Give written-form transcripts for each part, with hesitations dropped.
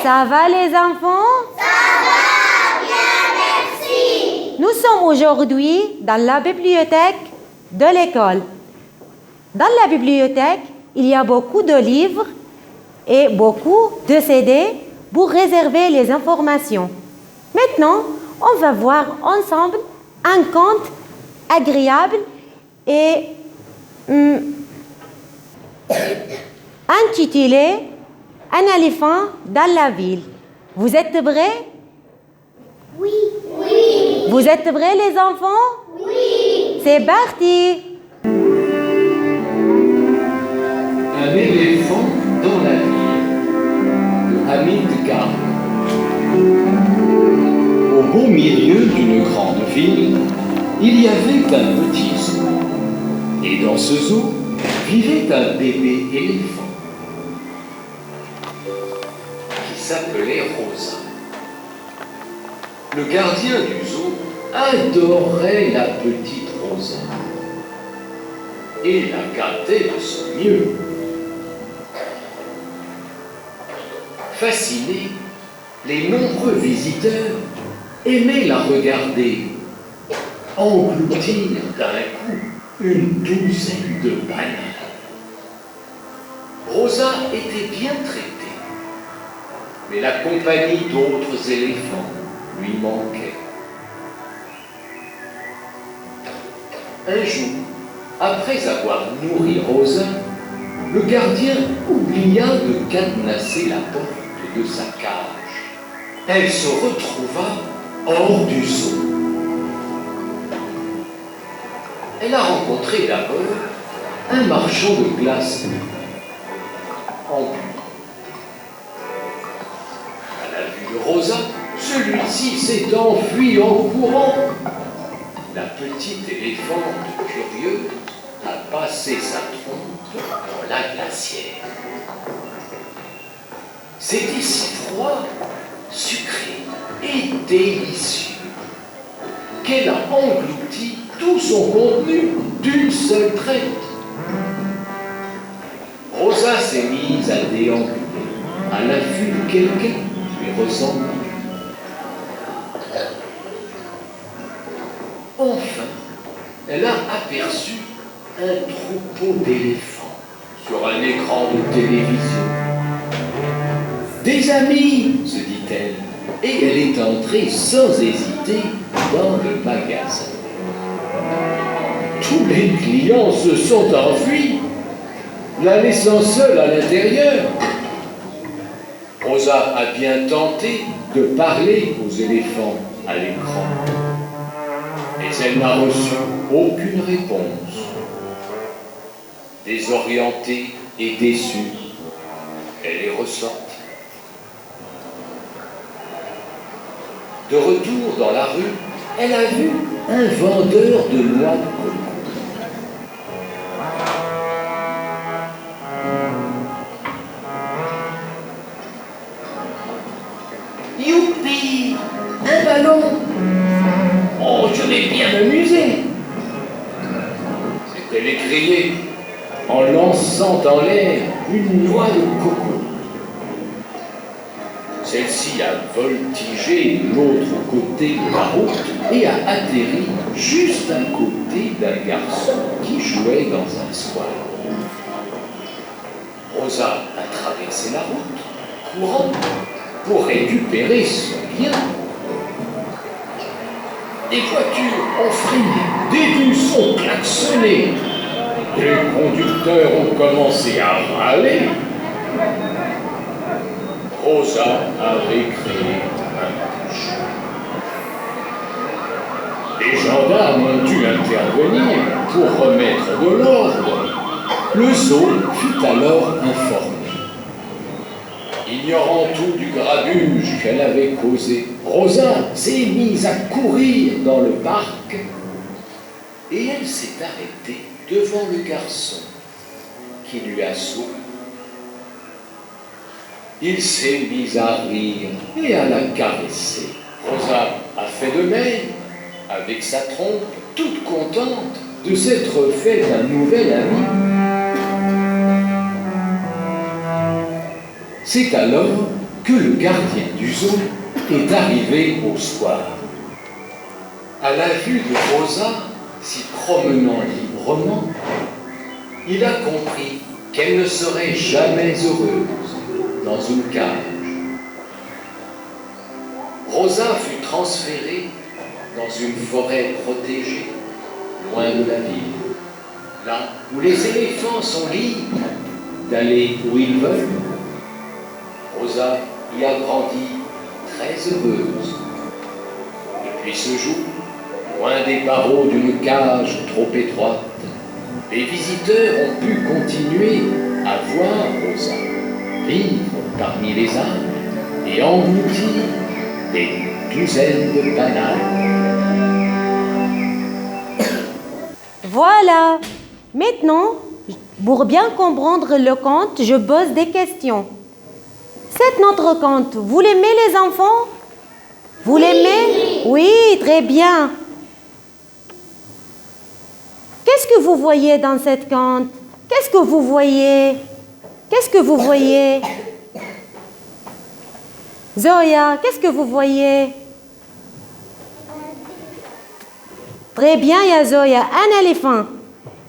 Ça va les enfants? Ça va, bien, merci. Nous sommes aujourd'hui dans la bibliothèque de l'école. Dans la bibliothèque, il y a beaucoup de livres et beaucoup de CD pour réserver les informations. Maintenant, on va voir ensemble un conte agréable et intitulé Un éléphant dans la ville. Vous êtes prêts? Oui. Oui. Vous êtes prêts les enfants? Oui. C'est parti! Un éléphant dans la ville de Hamid Khan. Au beau milieu d'une grande ville, il y avait un petit zoo. Et dans ce zoo vivait un bébé éléphant qui s'appelait Rosa. Le gardien du zoo adorait la petite Rosa et la gâtait de son mieux. Fascinés, les nombreux visiteurs aimaient la regarder engloutir d'un coup une douzaine de bananes. Rosa était bien traitée, mais la compagnie d'autres éléphants lui manquait. Un jour, après avoir nourri Rosa, le gardien oublia de cadenasser la porte de sa cage. Elle se retrouva hors du zoo. Elle a rencontré d'abord un marchand de glace en buis. À la vue de Rosa, celui-ci s'est enfui en courant. La petite éléphante curieuse a passé sa trompe dans la glacière. C'était si froid, sucré et délicieux qu'elle a englouti tout son contenu d'une seule traite. Rosa s'est mise à déambuler à l'affût de quelqu'un qui lui ressemble. Enfin, elle a aperçu un troupeau d'éléphants sur un écran de télévision. Des amis, se dit-elle, et elle est entrée sans hésiter dans le magasin. Tous les clients se sont enfuis, la laissant seule à l'intérieur. Rosa a bien tenté de parler aux éléphants à l'écran, mais elle n'a reçu aucune réponse. Désorientée et déçue, elle est ressortie. De retour dans la rue, elle a vu un vendeur de noix de coco. Youpi! Un ballon! Oh, je vais bien m'amuser! C'est-elle écriée en lançant en l'air une noix de coco. Celle-ci a voltigé de l'autre côté de la route et a atterri juste à côté d'un garçon qui jouait dans un square. Rosa a traversé la route, courant, pour récupérer son bien. Des voitures ont freiné, des bus ont klaxonné, des conducteurs ont commencé à râler. Rosa avait créé un bouche. Les gendarmes ont dû intervenir pour remettre de l'ordre. Le zoo fut alors informé. Ignorant tout du grabuge qu'elle avait causé, Rosa s'est mise à courir dans le parc et elle s'est arrêtée devant le garçon qui lui a souri. Il s'est mis à rire et à la caresser. Rosa a fait de même, avec sa trompe, toute contente de s'être fait un nouvel ami. C'est alors que que le gardien du zoo est arrivé au square. À la vue de Rosa, s'y promenant librement, il a compris qu'elle ne serait jamais heureuse dans une cage. Rosa fut transférée dans une forêt protégée, loin de la ville, là où les éléphants sont libres d'aller où ils veulent. Rosa y a grandi très heureuse. Depuis ce jour, loin des barreaux d'une cage trop étroite, les visiteurs ont pu continuer à voir Rosa vivre parmi les arbres et engloutir des douzaines de bananes. Voilà. Maintenant, pour bien comprendre le conte, je pose des questions. C'est notre conte. Vous l'aimez, les enfants? Vous l'aimez? Oui, très bien. Qu'est-ce que vous voyez dans cette conte? Qu'est-ce que vous voyez? Qu'est-ce que vous voyez? Zoya, qu'est-ce que vous voyez? Très bien, ya Zoya. Un éléphant.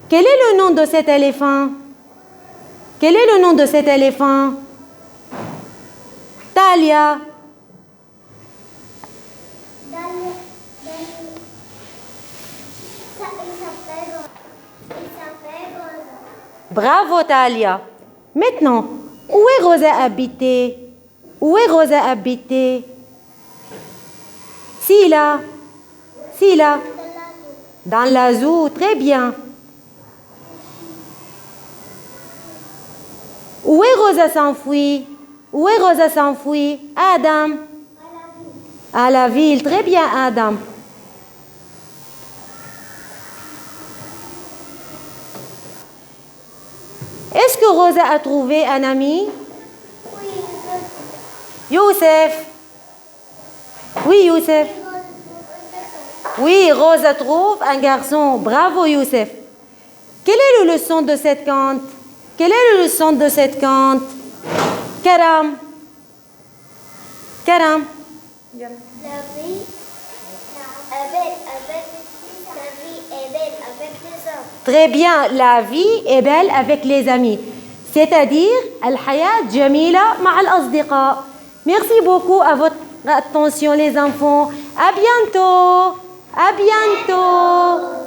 Quel est le nom de cet éléphant? Quel est le nom de cet éléphant? Talia. Bravo, Talia. Maintenant, où est Rosa habitée? Où est Rosa habitée? Si là. Si là. Dans la zoo, très bien. Où est Rosa s'enfuit? Où est Rosa s'enfuit? Adam. À la ville, très bien, Adam. Est-ce que Rosa a trouvé un ami? Youssef. Oui, Youssef. Oui, Rosa trouve un garçon. Bravo, Youssef. Quelle est la leçon de cette conte? Quelle est la leçon de cette conte? Karam. Karam. La vie est belle avec les hommes. Très bien, la vie est belle avec les amis. C'est-à-dire, al-hayat jamila ma'al asdiqa. Merci beaucoup à votre attention, les enfants. À bientôt. À bientôt.